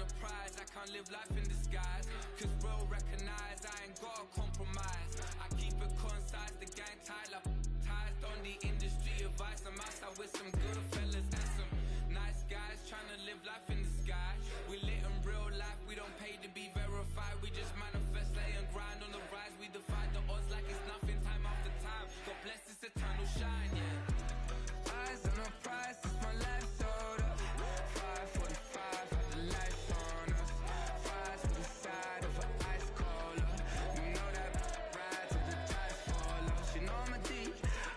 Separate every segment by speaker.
Speaker 1: the prize, I can't live life in disguise. Cause real recognize I ain't gotta compromise. I keep it concise, the gang tied up. Ties on the industry advice. I'm outside with some good fellas and some nice guys trying to live life in the sky. We lit in real life, we don't pay to be verified. We just manifest, lay and grind on the rise. We defy the odds like it's nothing, time after time. God bless this eternal shine, yeah. Eyes on the prize, it's my life sold up. 5:45, have the lights on us. Fries to the side of an ice cola. You know that ride till the ties fall off. She know I'm a D,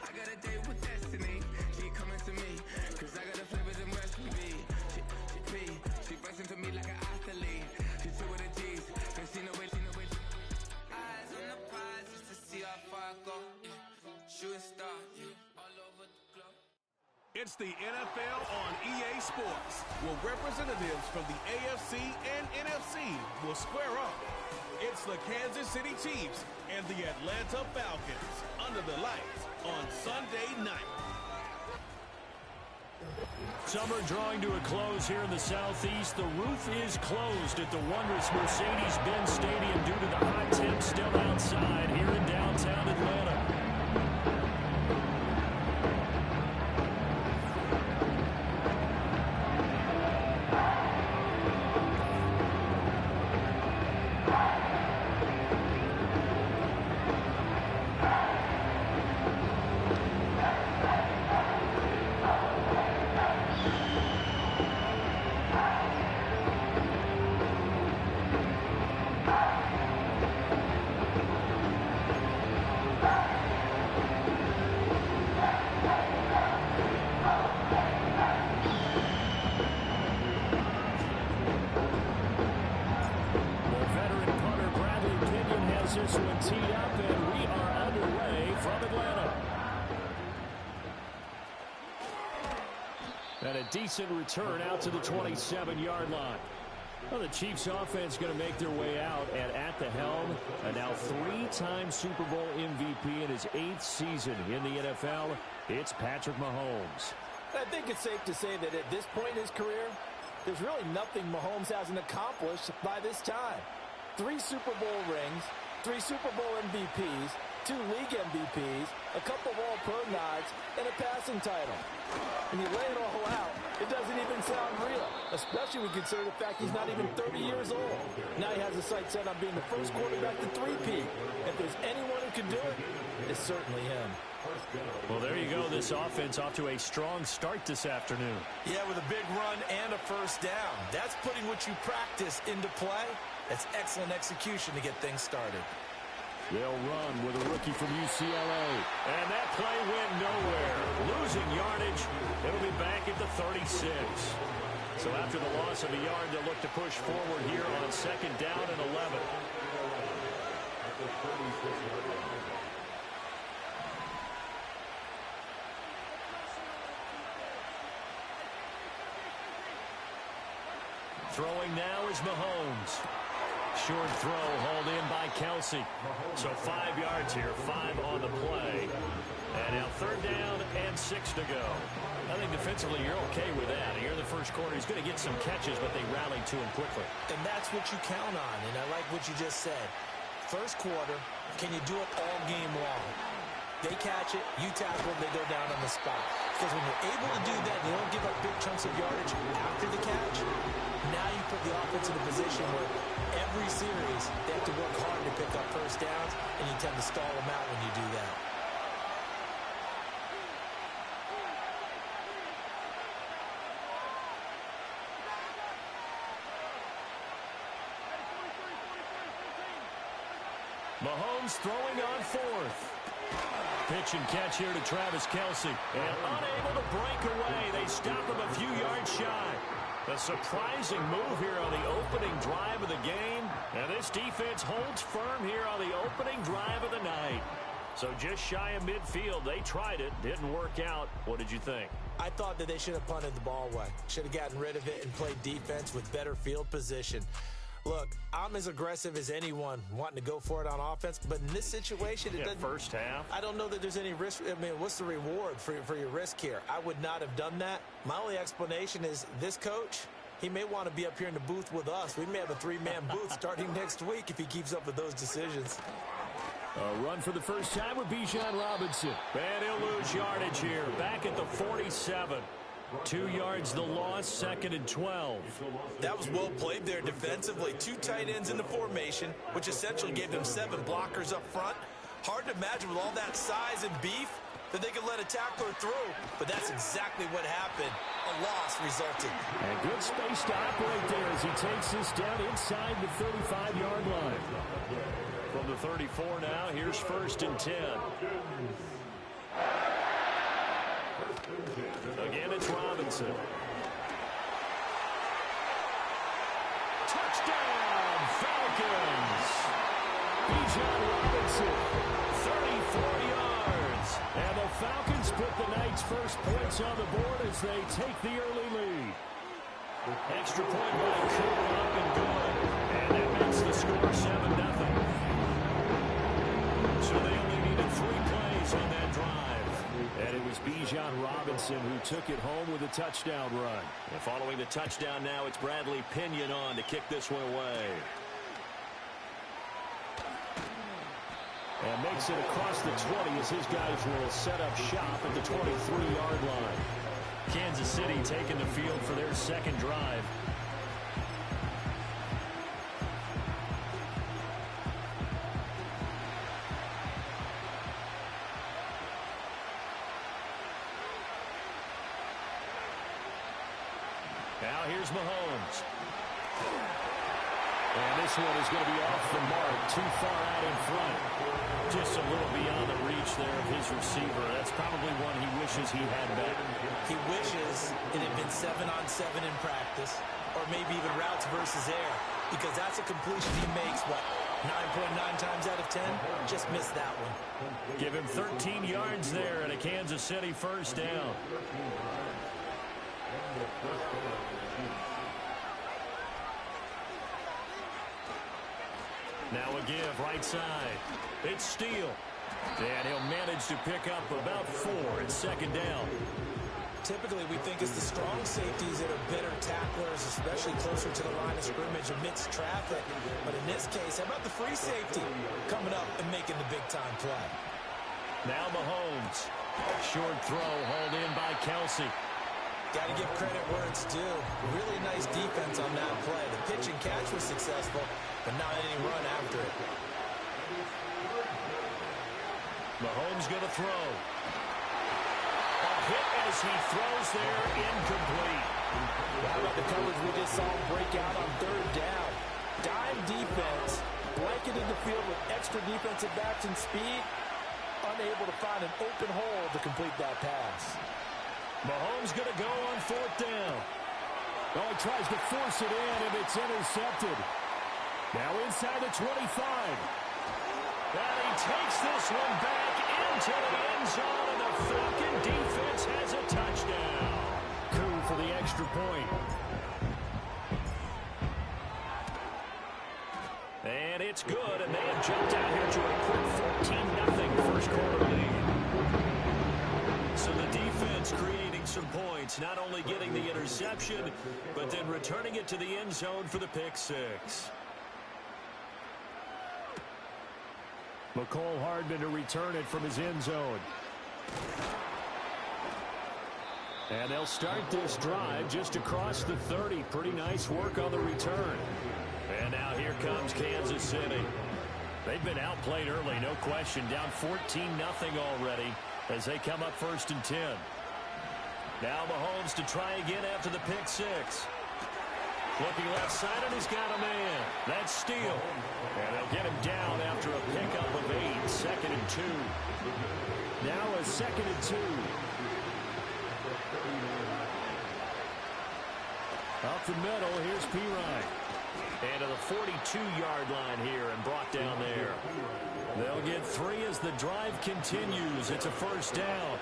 Speaker 1: I got a date with destiny. She coming to me, cause I got the flavors and recipe. She bustin' to me like an athlete. She two with the G's, and she know it. Eyes on the prize just to see how far I go. Yeah. Shooting star, yeah. All over the globe.
Speaker 2: It's the NFL on EA Sports, where representatives from the AFC and NFC will square up. It's the Kansas City Chiefs and the Atlanta Falcons under the lights on Sunday night.
Speaker 3: Summer drawing to a close here in the Southeast. The roof is closed at the wondrous Mercedes-Benz Stadium due to the hot temps still outside here in downtown Atlanta. This one teed up, and we are underway from Atlanta. And a decent return out to the 27-yard line. Well, the Chiefs offense going to make their way out, and at the helm, a now three-time Super Bowl MVP in his 8th season in the NFL, it's Patrick Mahomes.
Speaker 4: I think it's safe to say that at this point in his career, there's really nothing Mahomes hasn't accomplished by this time. 3 Super Bowl rings, 3 Super Bowl MVPs, 2 league MVPs, a couple of all-pro nods, and a passing title. When you lay it all out, it doesn't even sound real, especially when you consider the fact he's not even 30 years old. Now he has his sights set on being the first quarterback to three-peat. If there's anyone who can do it, it's certainly him.
Speaker 3: Well, there you go. This offense off to a strong start this afternoon.
Speaker 4: Yeah, with a big run and a first down. That's putting what you practice into play. That's excellent execution to get things started.
Speaker 3: They'll run with a rookie from UCLA. And that play went nowhere. Losing yardage. It'll be back at the 36. So after the loss of a yard, they'll look to push forward here on 2nd down and 11. Throwing now is Mahomes. Short throw hauled in by Kelsey. So 5 yards here, 5 on the play. And now 3rd down and 6 to go. I think defensively you're okay with that. Here in the first quarter, he's going to get some catches, but they rallied to him quickly.
Speaker 4: And that's what you count on, and I like what you just said. First quarter, can you do it all game long? They catch it, you tackle, they go down on the spot. Because when you're able to do that, you don't give up big chunks of yardage after the catch. Now you put the offense in a position where every series they have to work hard to pick up first downs, and you tend to stall them out when you do that.
Speaker 3: Mahomes throwing on 4th. Pitch and catch here to Travis Kelsey. And unable to break away. They stop him a few yards shy. A surprising move here on the opening drive of the game. And this defense holds firm here on the opening drive of the night. So just shy of midfield. They tried it. Didn't work out. What did you think?
Speaker 4: I thought that they should have punted the ball away. Should have gotten rid of it and played defense with better field position. Look, I'm as aggressive as anyone wanting to go for it on offense, but in this situation, it doesn't.
Speaker 3: First half.
Speaker 4: I don't know that there's any risk. I mean, what's the reward for your risk here? I would not have done that. My only explanation is this coach, He may want to be up here in the booth with us. We may have a three-man booth starting next week if he keeps up with those decisions.
Speaker 3: A run for the first time with Bijan Robinson. And he'll lose yardage here. Back at the 47. 2 yards the loss, 2nd and 12.
Speaker 4: That was well played there defensively. 2 tight ends in the formation, which essentially gave them 7 blockers up front. Hard to imagine with all that size and beef that they could let a tackler through, but that's exactly what happened. A loss resulted.
Speaker 3: And good space to operate there as he takes this down inside the 35-yard line. From the 34 now, here's 1st and 10. Again, it's Robinson. Touchdown, Falcons! Bijan Robinson, 34 yards. And the Falcons put the night's first points on the board as they take the early lead. Extra point by Cooper, up and good. And that makes the score 7-0. So they only needed 3 plays on that drive. And it was Bijan Robinson who took it home with a touchdown run. And following the touchdown now, it's Bradley Pinion on to kick this one away. And makes it across the 20 as his guys will set up shop at the 23-yard line. Kansas City taking the field for their second drive. Now here's Mahomes. And this one is going to be off the mark, too far out in front. Just a little beyond the reach there of his receiver. That's probably one he wishes he had back.
Speaker 4: He wishes it had been 7-on-7 in practice, or maybe even routes versus air, because that's a completion he makes, what, 9.9 times out of 10? Just missed that one.
Speaker 3: Give him 13 yards there and a Kansas City first down. Now a give right side. It's Steele. And he'll manage to pick up about 4 at 2nd down.
Speaker 4: Typically, we think it's the strong safeties that are better tacklers, especially closer to the line of scrimmage amidst traffic. But in this case, how about the free safety coming up and making the big-time play?
Speaker 3: Now Mahomes. Short throw hauled in by Kelsey.
Speaker 4: Got to give credit where it's due. Really nice defense on that play. The pitch and catch was successful, but not any run after it.
Speaker 3: Mahomes going to throw. A hit as he throws there, incomplete.
Speaker 4: How about the coverage we just saw break out on 3rd down? Dime defense, blanketed the field with extra defensive backs and speed, unable to find an open hole to complete that pass.
Speaker 3: Mahomes going to go on 4th down. Oh, he tries to force it in, and it's intercepted. Now inside the 25. And he takes this one back into the end zone, and the Falcon defense has a touchdown. Coup for the extra point. And it's good, and they have jumped out here to a quick 14-0 first quarter lead. So the defense creating some points, not only getting the interception, but then returning it to the end zone for the pick 6. McCole Hardman to return it from his end zone. And they'll start this drive just across the 30. Pretty nice work on the return. And now here comes Kansas City. They've been outplayed early, no question. Down 14-0 already as they come up 1st and 10. Now Mahomes to try again after the pick 6. Looking left side, and he's got a man. That's Steele. And they'll get him down after a pickup of 8. 2nd and 2. Now a 2nd and 2. Up the middle, here's Pirine. And to the 42-yard line here and brought down there. They'll get 3 as the drive continues. It's a first down.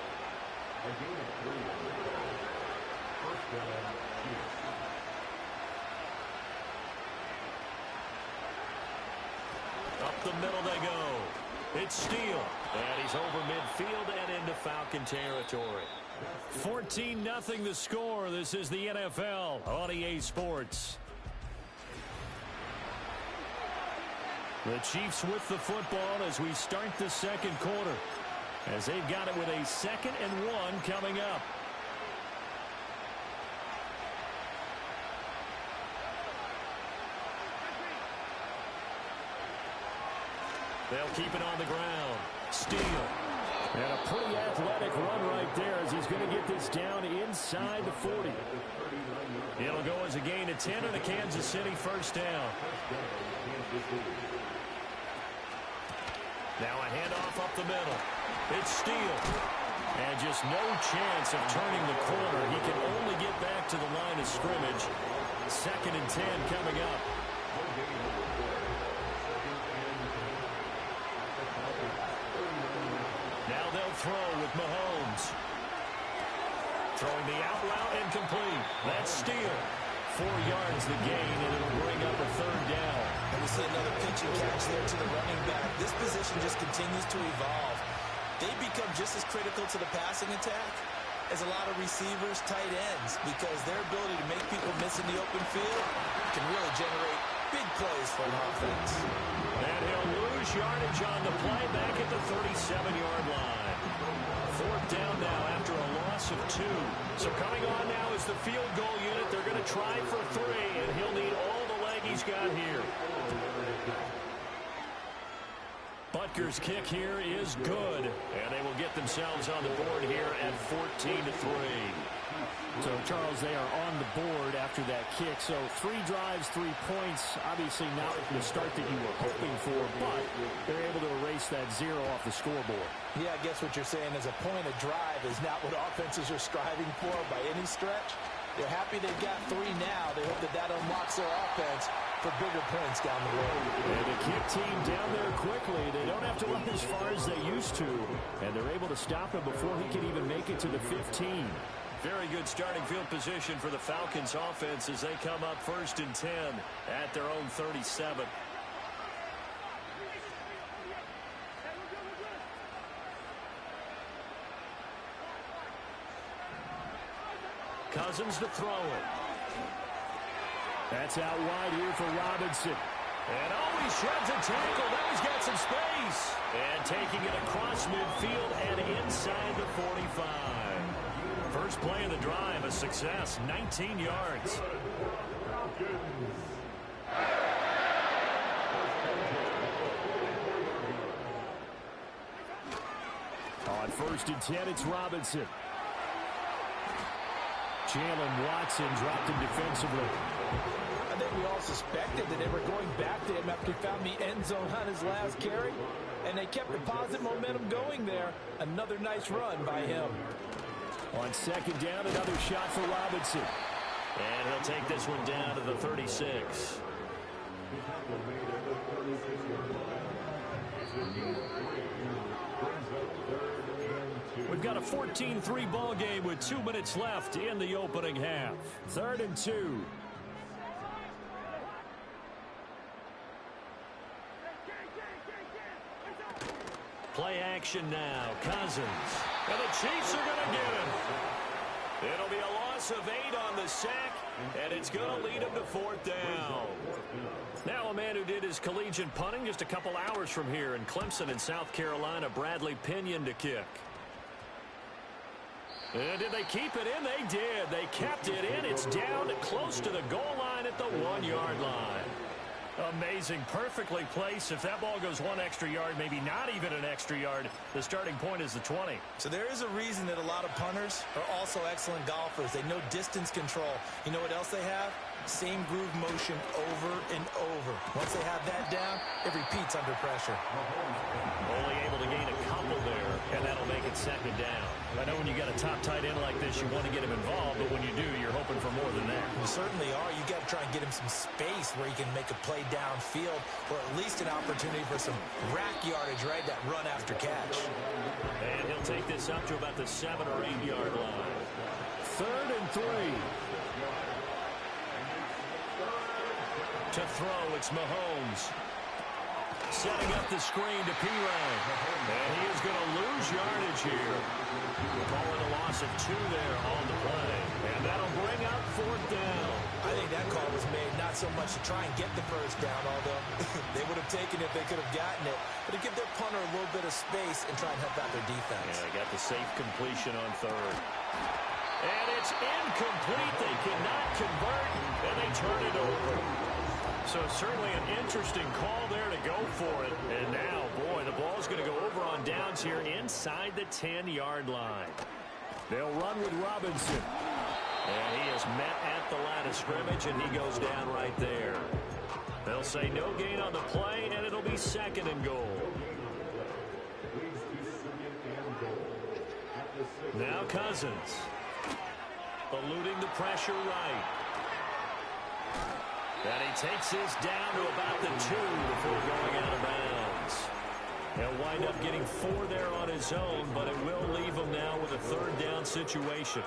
Speaker 3: Up the middle they go. It's Steele. And he's over midfield and into Falcon territory. 14-0 the score. This is the NFL on EA Sports. The Chiefs with the football as we start the second quarter, as they've got it with a 2nd and 1 coming up. They'll keep it on the ground. Steele. And a pretty athletic run right there as he's going to get this down inside the 40. It'll go as a gain of 10 and a Kansas City first down. Now a handoff up the middle. It's Steele. And just no chance of turning the corner. He can only get back to the line of scrimmage. 2nd and 10 coming up. Now they'll throw with Mahomes. Throwing the out route incomplete. That's Steele. 4 yards the gain, and it'll bring up a 3rd down.
Speaker 4: And we see another pitch and catch there to the running back. This position just continues to evolve. They become just as critical to the passing attack as a lot of receivers, tight ends, because their ability to make people miss in the open field can really generate big plays for an offense.
Speaker 3: And he'll lose yardage on the play back at the 37-yard line. 4th down now after a loss of 2. So coming on now is the field goal unit. They're going to try for 3, and he'll need all the leg he's got here. Butker's kick here is good, and they will get themselves on the board here at 14-3.
Speaker 5: So, Charles, they are on the board after that kick. So 3 drives, 3 points. Obviously not the start that you were hoping for, but they're able to erase that 0 off the scoreboard.
Speaker 4: Yeah, I guess what you're saying is a point of drive is not what offenses are striving for by any stretch. They're happy they've got 3 now. They hope that that unlocks their offense for bigger points down the road.
Speaker 3: And the kick team down there quickly. They don't have to run as far as they used to, and they're able to stop him before he can even make it to the 15. Very good starting field position for the Falcons offense as they come up 1st and 10 at their own 37. Cousins to throw it.
Speaker 5: That's out wide here for Robinson.
Speaker 3: And he shreds a tackle. Now he's got some space. And taking it across midfield and inside the 45. First play of the drive, a success, 19 yards.
Speaker 5: On 1st and 10, it's Robinson. Jalen Watson dropped him defensively.
Speaker 4: I think we all suspected that they were going back to him after he found the end zone on his last carry, and they kept the positive momentum going there. Another nice run by him.
Speaker 5: On 2nd down, another shot for Robinson.
Speaker 3: And he'll take this one down to the 36. We've got a 14-3 ball game with 2 minutes left in the opening half. 3rd and 2. Play action now. Cousins. And the Chiefs are going to get him. It'll be a loss of 8 on the sack, and it's going to lead him to 4th down. Now a man who did his collegiate punting just a couple hours from here in Clemson in South Carolina, Bradley Pinion to kick. And did they keep it in? They did. They kept it in. It's down close to the goal line at the 1-yard line. Amazing. Perfectly placed. If that ball goes 1 extra yard, maybe not even an extra yard, the starting point is the 20.
Speaker 4: So there is a reason that a lot of punters are also excellent golfers. They know distance control. You know what else they have? Same groove motion over and over. Once they have that down, it repeats under pressure.
Speaker 3: Only able to gain a couple there, and that'll make it 2nd down. I know when you got a top tight end like this, you want to get him involved, but when you do, you're hoping for more than that.
Speaker 4: You certainly are. You got to try and get him some space where he can make a play downfield, or at least an opportunity for some rack yardage, right? That run after catch.
Speaker 3: And he'll take this up to about the 7 or 8 yard line.
Speaker 5: 3rd and 3.
Speaker 3: To throw, it's Mahomes. Setting up the screen to Pirine. And he is going to lose yardage here. Calling a loss of 2 there on the play. And that'll bring up 4th down.
Speaker 4: I think that call was made not so much to try and get the first down, although they would have taken it if they could have gotten it, but to give their punter a little bit of space and try and help out their defense.
Speaker 3: Yeah, they got the safe completion on 3rd. And it's incomplete. They cannot convert, and they turn it over. So certainly an interesting call there to go for it. And now, boy, the ball's going to go over on downs here inside the 10-yard line. They'll run with Robinson. And he is met at the line of scrimmage, and he goes down right there. They'll say no gain on the play, and it'll be 2nd and goal. Now Cousins. Eluding the pressure right. And he takes this down to about the 2 before going out of bounds. He'll wind up getting 4 there on his own, but it will leave him now with a 3rd down situation.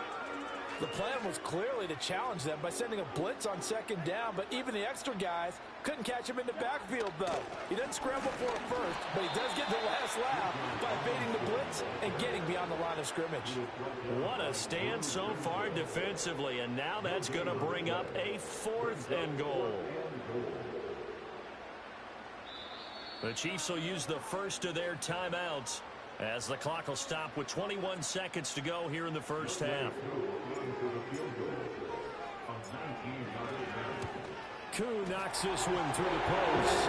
Speaker 4: The plan was clearly to challenge them by sending a blitz on 2nd down, but even the extra guys couldn't catch him in the backfield, though. He doesn't scramble for it first, but he does get the last laugh by evading the blitz and getting beyond the line of scrimmage.
Speaker 3: What a stand so far defensively, and now that's going to bring up a 4th and goal. The Chiefs will use the first of their timeouts as the clock will stop with 21 seconds to go here in the first half.
Speaker 5: Koo knocks this one through the post.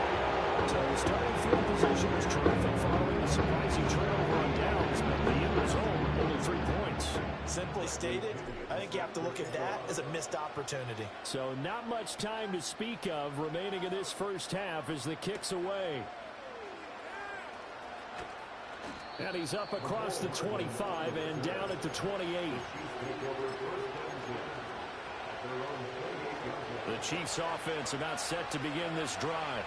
Speaker 5: So starting field position is terrific following a surprising turnover on downs, but the end result, only 3 points.
Speaker 4: Simply stated, I think you have to look at that as a missed opportunity.
Speaker 5: So not much time to speak of remaining in this first half as the kick's away. And he's up across the 25 and down at the 28. The Chiefs offense about set to begin this drive.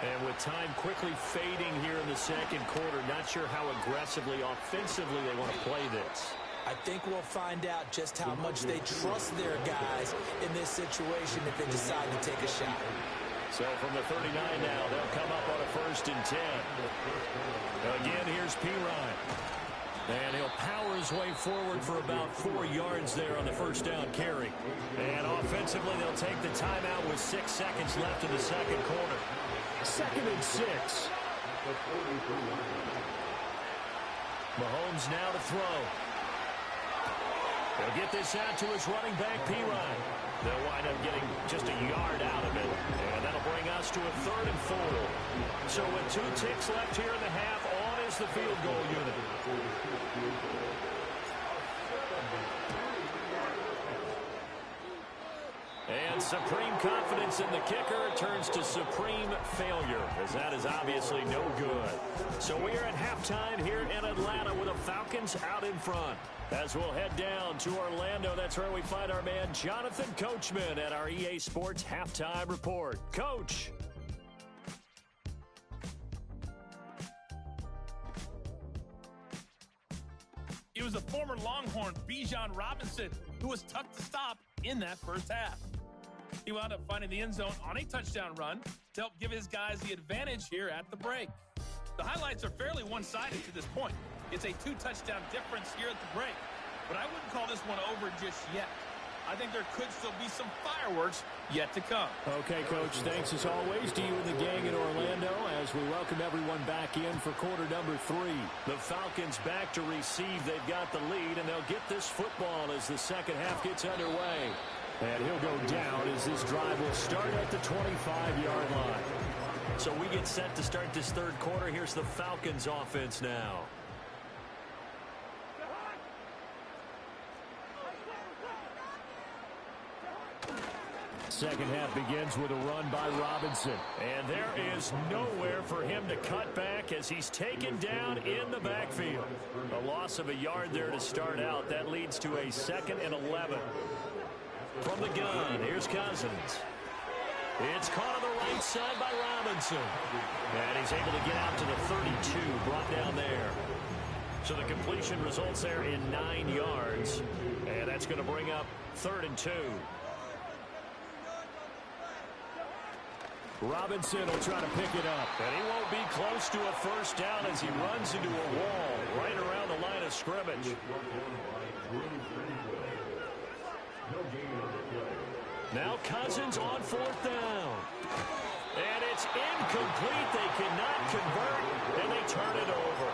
Speaker 5: And with time quickly fading here in the 2nd quarter, not sure how aggressively, offensively they want to play this.
Speaker 4: I think we'll find out just how much they trust their guys in this situation if they decide to take a shot.
Speaker 3: So from the 39 now, they'll come up on a 1st and 10. Again, here's Pirine. And he'll power his way forward for about 4 yards there on the 1st down carry. And offensively, they'll take the timeout with 6 seconds left in the 2nd quarter.
Speaker 5: 2nd and 6.
Speaker 3: Mahomes now to throw. He'll get this out to his running back, Pirine. They'll wind up getting just a yard out of it. And that'll bring us to a 3rd and 4. So with 2 ticks left here in the half, on is the field goal unit. And supreme confidence in the kicker turns to supreme failure, as that is obviously no good. So we are at halftime here in Atlanta with the Falcons out in front. As we'll head down to Orlando, that's where we find our man Jonathan Coachman at our EA Sports Halftime Report. Coach.
Speaker 6: It was a former Longhorn, Bijan Robinson, who was tough to stop in that first half. He wound up finding the end zone on a touchdown run to help give his guys the advantage here at the break. The highlights are fairly one-sided to this point. It's a 2-touchdown difference here at the break, but I wouldn't call this one over just yet. I think there could still be some fireworks yet to come.
Speaker 5: Okay, Coach, thanks as always to you and the gang in Orlando as we welcome everyone back in for quarter number 3.
Speaker 3: The Falcons back to receive. They've got the lead, and they'll get this football as the second half gets underway.
Speaker 5: And he'll go down as this drive will start at the 25-yard line.
Speaker 3: So we get set to start this 3rd quarter. Here's the Falcons offense now.
Speaker 5: Second half begins with a run by Robinson.
Speaker 3: And there is nowhere for him to cut back as he's taken down in the backfield. A loss of a yard there to start out. That leads to a 2nd and 11. From the gun, here's Cousins. It's caught on the right side by Robinson. And he's able to get out to the 32, brought down there. So the completion results there in 9 yards. And that's going to bring up 3rd and 2. Robinson will try to pick it up. And he won't be close to a first down as he runs into a wall right around the line of scrimmage. Now Cousins on fourth down. And it's incomplete. They cannot convert, and they turn it over.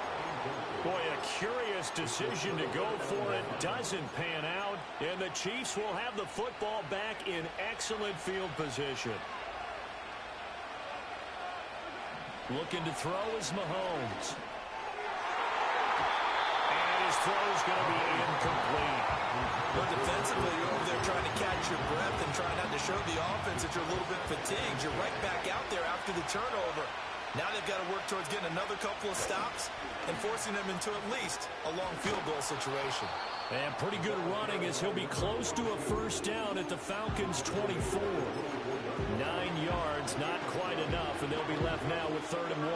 Speaker 3: Boy, a curious decision to go for it. Doesn't pan out, and the Chiefs will have the football back in excellent field position. Looking to throw is Mahomes. And his throw is going to be incomplete.
Speaker 4: Well, defensively, you're over there trying to catch your breath and try not to show the offense that you're a little bit fatigued. You're right back out there after the turnover. Now they've got to work towards getting another couple of stops and forcing them into at least a long field goal situation.
Speaker 3: And pretty good running as he'll be close to a first down at the Falcons' 24. 9 yards, not quite enough, and they'll be left now with 3rd and 1.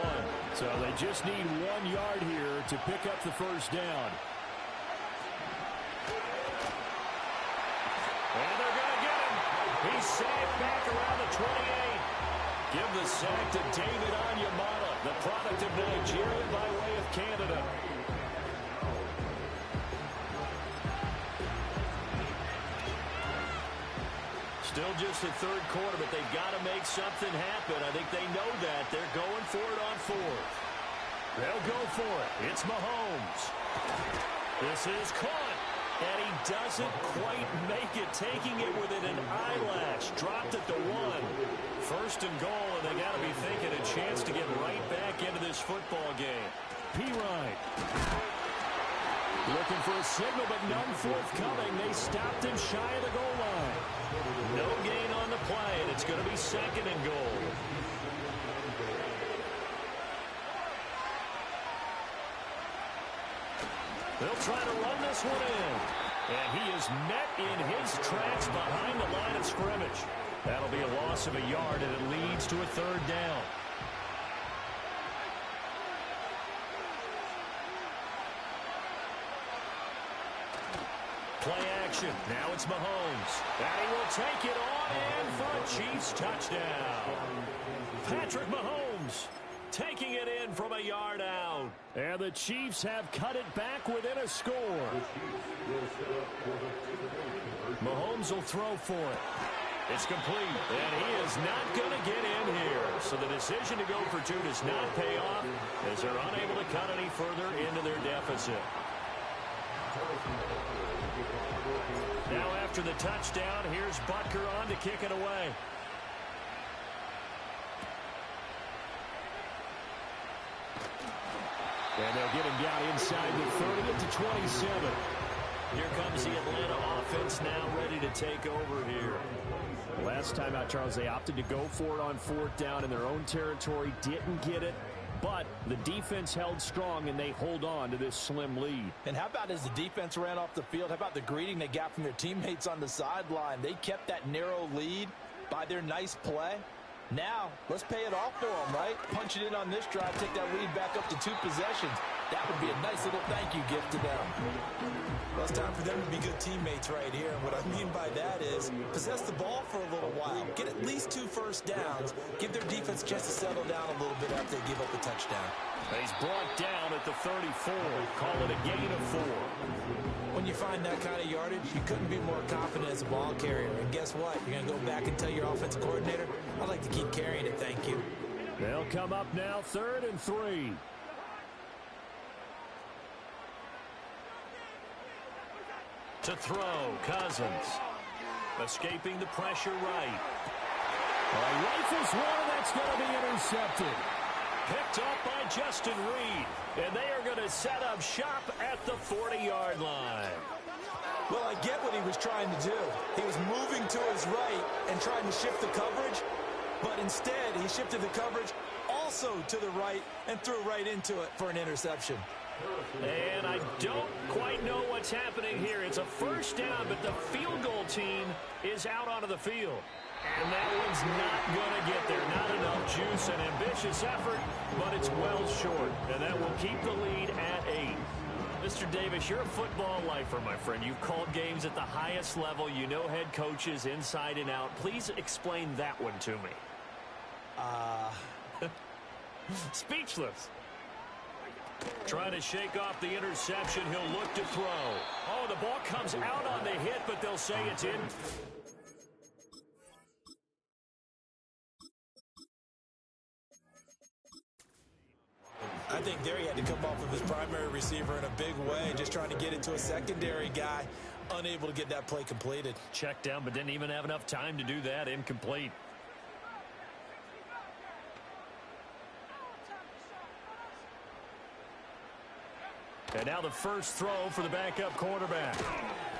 Speaker 3: So they just need 1 yard here to pick up the first down. And they're going to get him. He's sacked back around the 28. Give the sack to David Onyemata, the product of Nigeria by way of Canada. Still just the third quarter, but they've got to make something happen. I think they know that. They're going for it on fourth. They'll go for it. It's Mahomes. This is caught. And he doesn't quite make it, taking it within an eyelash. Dropped at the 1. 1st and goal, and they got to be thinking a chance to get right back into this football game. P-Ryan. Looking for a signal, but none forthcoming. They stopped him shy of the goal line. No gain on the play, and it's going to be 2nd and goal. They'll try to run this one in. And he is met in his tracks behind the line of scrimmage. That'll be a loss of a yard, and it leads to a 3rd down. Play action. Now it's Mahomes. And he will take it on in for a Chiefs touchdown. Patrick Mahomes taking it in from a yard out. And the Chiefs have cut it back within a score. Mahomes will throw for it. It's complete, and he is not going to get in here. So the decision to go for 2 does not pay off as they're unable to cut any further into their deficit. Now after the touchdown, here's Butker on to kick it away. And they'll get him down inside the 30 to 27. Here comes the Atlanta offense now ready to take over here. Last time out, Charles, they opted to go for it on 4th down in their own territory. Didn't get it, but the defense held strong, and they hold on to this slim lead.
Speaker 4: And how about as the defense ran off the field, how about the greeting they got from their teammates on the sideline? They kept that narrow lead by their nice play. Now, let's pay it off for them, right? Punch it in on this drive, take that lead back up to 2 possessions. That would be a nice little thank you gift to them. Well, it's time for them to be good teammates right here. And what I mean by that is possess the ball for a little while. Get at least 2 first downs. Give their defense a chance to settle down a little bit after they give up a touchdown.
Speaker 3: He's brought down at the 34. Call it a gain of 4.
Speaker 4: When you find that kind of yardage, you couldn't be more confident as a ball carrier. And guess what? You're going to go back and tell your offensive coordinator, I'd like to keep carrying it, thank you.
Speaker 3: They'll come up now 3rd and 3. To throw, Cousins. Escaping the pressure right. Rifles one, and that's going to be intercepted. Picked up by Justin Reed. And they are going to set up shop at the 40-yard line.
Speaker 4: Well, I get what he was trying to do. He was moving to his right and trying to shift the coverage. But instead, he shifted the coverage also to the right and threw right into it for an interception.
Speaker 3: And I don't quite know what's happening here. It's a first down, but the field goal team is out onto the field. And that one's not going to get there. Not enough juice, an ambitious effort, but it's well short. And that will keep the lead at 8. Mr. Davis, you're a football lifer, my friend. You've called games at the highest level. You know head coaches inside and out. Please explain that one to me. Speechless. Trying to shake off the interception. He'll look to throw. Oh, the ball comes out on the hit, but they'll say it's in.
Speaker 4: I think there he had to come off of his primary receiver in a big way, just trying to get it to a secondary guy, unable to get that play completed.
Speaker 3: Checked down, but didn't even have enough time to do that. Incomplete. And now the first throw for the backup quarterback.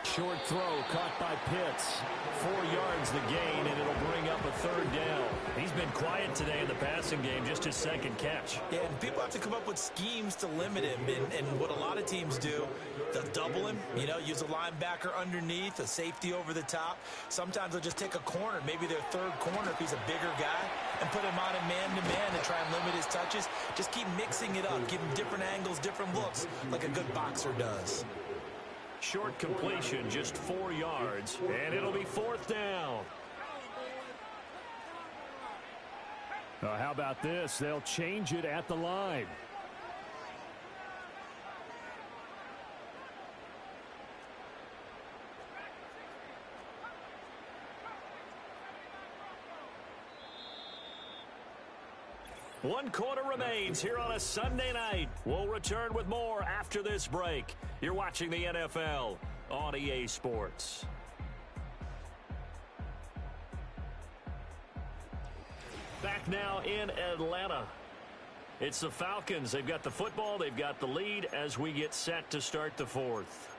Speaker 5: Short throw caught by Pitts. 4 yards the gain, and it'll bring up a third down.
Speaker 3: He's been quiet today in the passing game, just his second catch.
Speaker 4: Yeah, and people have to come up with schemes to limit him. And what a lot of teams do, they'll double him, use a linebacker underneath, a safety over the top. Sometimes they'll just take a corner, maybe their third corner if he's a bigger guy, and put him on a man-to-man to try and limit his touches. Just keep mixing it up, give him different angles, different looks, like a good boxer does.
Speaker 3: Short completion, just 4 yards, and it'll be fourth down.
Speaker 5: How about this? They'll change it at the line.
Speaker 3: One quarter remains here on a Sunday night. We'll return with more after this break. You're watching the NFL on EA Sports. Back now in Atlanta. It's the Falcons. They've got the football. They've got the lead as we get set to start the fourth.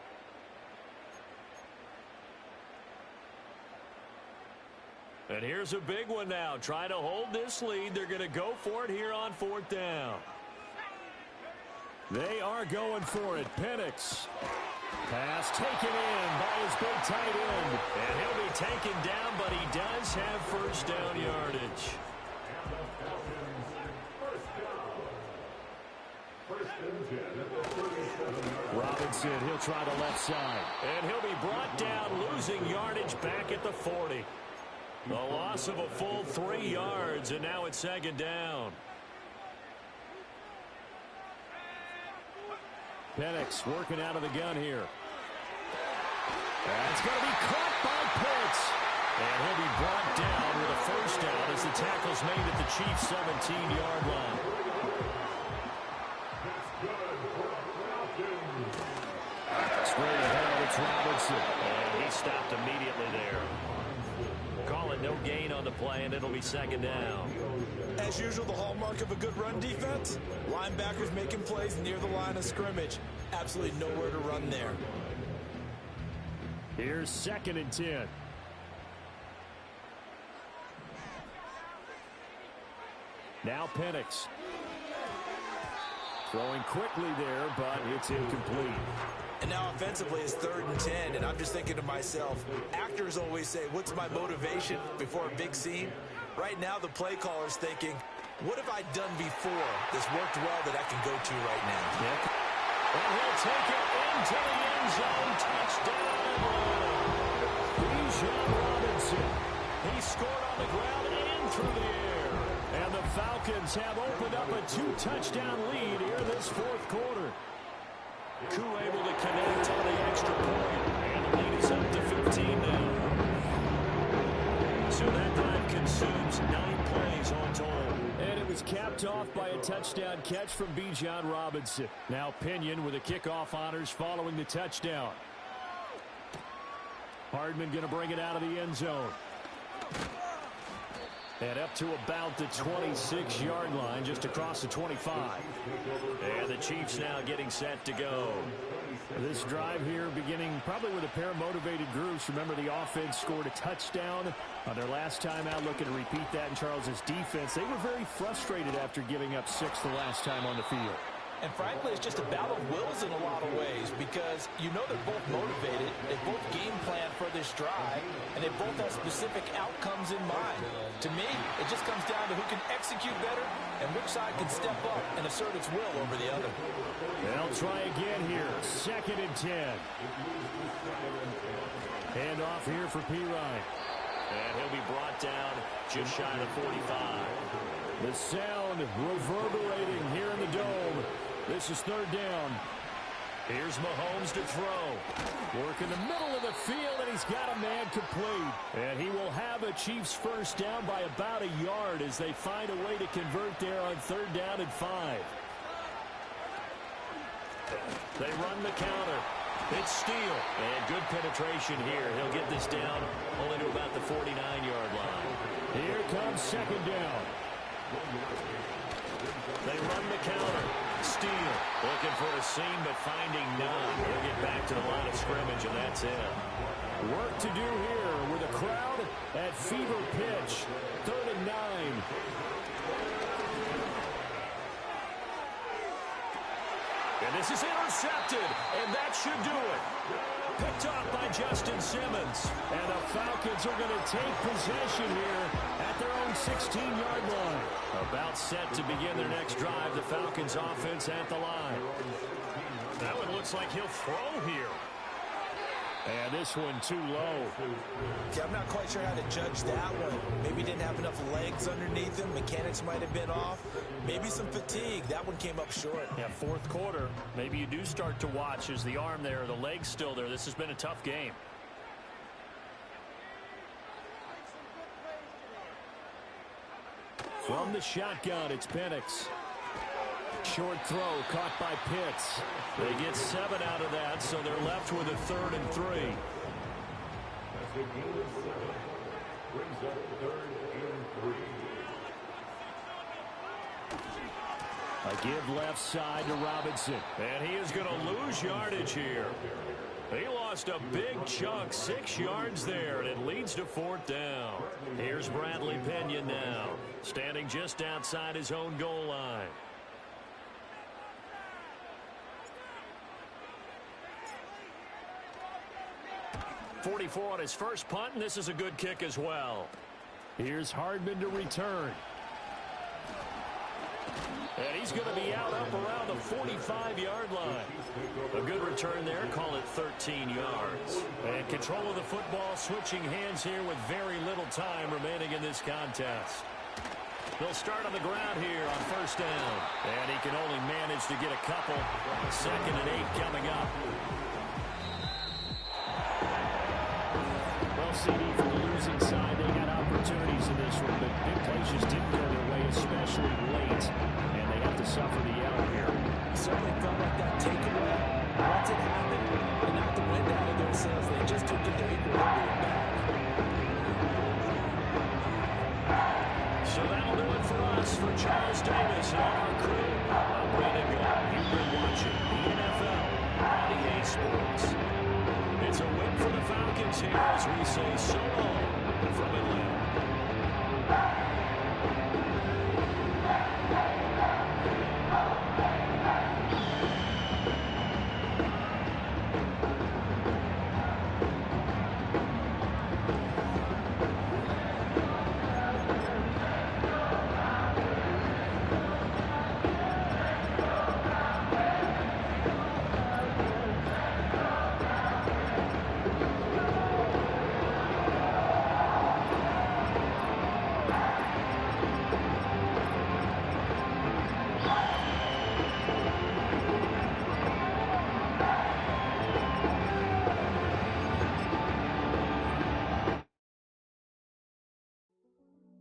Speaker 3: And here's a big one now. Trying to hold this lead. They're going to go for it here on fourth down.
Speaker 5: They are going for it. Penix. Pass taken in by his big tight end.
Speaker 3: And he'll be taken down, but he does have first down yardage.
Speaker 5: Robinson, he'll try the left side.
Speaker 3: And he'll be brought down, losing yardage back at the 40. A loss of a full 3 yards, and now it's second down.
Speaker 5: Penix working out of the gun here. That's going to be caught by Pitts.
Speaker 3: And he'll be brought down with a first down as the tackle's made at the Chiefs' 17-yard line.
Speaker 5: Straight ahead, it's Robinson.
Speaker 3: And he stopped immediately there. Call it no gain on the play, and it'll be second down.
Speaker 4: As usual, the hallmark of a good run defense, linebackers making plays near the line of scrimmage. Absolutely nowhere to run there.
Speaker 5: Here's 2nd and 10. Now Penix. Throwing quickly there, but it's incomplete.
Speaker 4: And now offensively it's 3rd and 10, and I'm just thinking to myself, actors always say, what's my motivation before a big scene? Right now the play caller's thinking, what have I done before that's worked well that I can go to right now?
Speaker 3: Yep. And he'll take it into the end zone. Touchdown.
Speaker 5: Bijan Robinson.
Speaker 3: He scored on the ground and through the air.
Speaker 5: And the Falcons have opened up a 2-touchdown lead here this 4th quarter.
Speaker 3: Koo able to connect on the extra point. And the lead is up to 15 now. So that drive consumes 9 plays all total.
Speaker 5: And it was capped off by a touchdown catch from Bijan Robinson. Now Pinion with the kickoff honors following the touchdown. Hardman going to bring it out of the end zone. And up to about the 26-yard line, just across the 25.
Speaker 3: And the Chiefs now getting set to go.
Speaker 5: This drive here beginning probably with a pair of motivated groups. Remember, the offense scored a touchdown on their last time out. Looking to repeat that in Charles's defense. They were very frustrated after giving up 6 the last time on the field.
Speaker 4: And frankly, it's just a battle of wills in a lot of ways because you know they're both motivated, they both game plan for this drive, and they both have specific outcomes in mind. To me, it just comes down to who can execute better and which side can step up and assert its will over the other.
Speaker 5: They'll try again here. 2nd and 10. Hand off here for P. Ryan.
Speaker 3: And he'll be brought down just shy of the 45.
Speaker 5: The sound reverberating here in the dome. This is third down.
Speaker 3: Here's Mahomes to throw.
Speaker 5: Work in the middle of the field, and he's got a man complete. And he will have a Chiefs first down by about a yard as they find a way to convert there on third down and 5.
Speaker 3: They run the counter. It's Steele. And good penetration here. He'll get this down only to about the 49-yard line.
Speaker 5: Here comes second down.
Speaker 3: They run the counter. Steele looking for a seam, but finding none. He'll get back to the line of scrimmage, and that's it.
Speaker 5: Work to do here with a crowd at fever pitch. 3rd and 9.
Speaker 3: And this is intercepted, and that should do it. Picked off by Justin Simmons.
Speaker 5: And the Falcons are going to take possession here at their own 16-yard line.
Speaker 3: About set to begin their next drive. The Falcons offense at the line. That one looks like he'll throw here.
Speaker 5: And this one too low.
Speaker 4: Yeah, I'm not quite sure how to judge that one. Maybe didn't have enough legs underneath him. Mechanics might have been off. Maybe some fatigue. That one came up short.
Speaker 3: Yeah, fourth quarter. Maybe you do start to watch. Is the arm there, the leg's still there? This has been a tough game.
Speaker 5: From the shotgun, it's Penix. Short throw caught by Pitts.
Speaker 3: They get 7 out of that, so they're left with a 3rd and 3.
Speaker 5: A give left side to Robinson.
Speaker 3: And he is going to lose yardage here. He lost a big chunk, 6 yards there, and it leads to 4th down. Here's Bradley Pena now, standing just outside his own goal line. 44 on his first punt, and this is a good kick as well.
Speaker 5: Here's Hardman to return.
Speaker 3: And he's going to be out up around the 45-yard line. A good return there, call it 13 yards. And control of the football, switching hands here with very little time remaining in this contest. They'll start on the ground here on first down. And he can only manage to get a couple. 2nd and 8 coming up.
Speaker 5: Well, CD, for the losing side, they got opportunities in this one, but big plays just didn't go their way, especially late, and they have to suffer the L here.
Speaker 4: Certainly felt like that takeaway. Once it happened, and knocked the wind out of their sails, they just took it to equilibrium back.
Speaker 3: So that'll do it for us. For Charles Davis and our crew, I'm Brandon Gott. You've been watching the NFL on EA Sports. It's a win for the Falcons here as we say so long from Atlanta.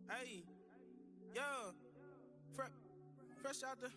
Speaker 7: Hey, yeah, fresh out the